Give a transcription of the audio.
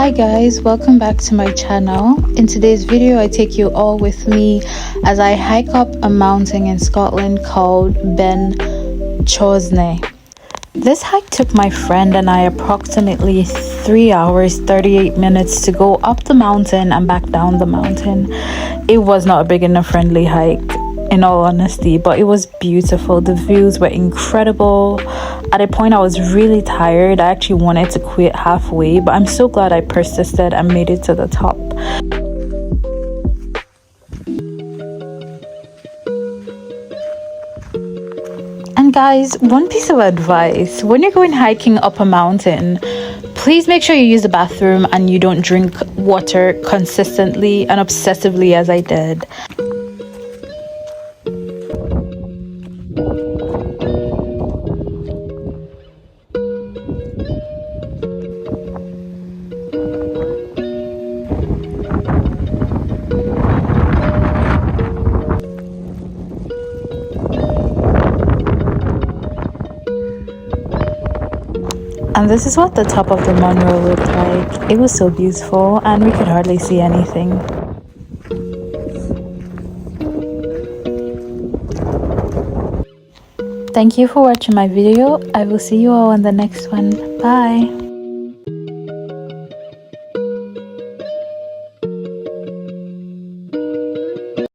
Hi guys, welcome back to my channel. In today's video I take you all with me as I hike up a mountain in Scotland called Ben Chonzie. This hike took my friend and I approximately 3 hours 38 minutes to go up the mountain and back down the mountain. It was not a big enough friendly hike, in all honesty, but it was beautiful. The views were incredible. At a point I was really tired. I actually wanted to quit halfway, but I'm so glad I persisted and made it to the top. And guys, one piece of advice: when you're going hiking up a mountain, please make sure you use the bathroom and you don't drink water consistently and obsessively as I did. And this is what the top of the Munro looked like. It was so beautiful and we could hardly see anything. Thank you for watching my video. I will see you all in the next one. Bye.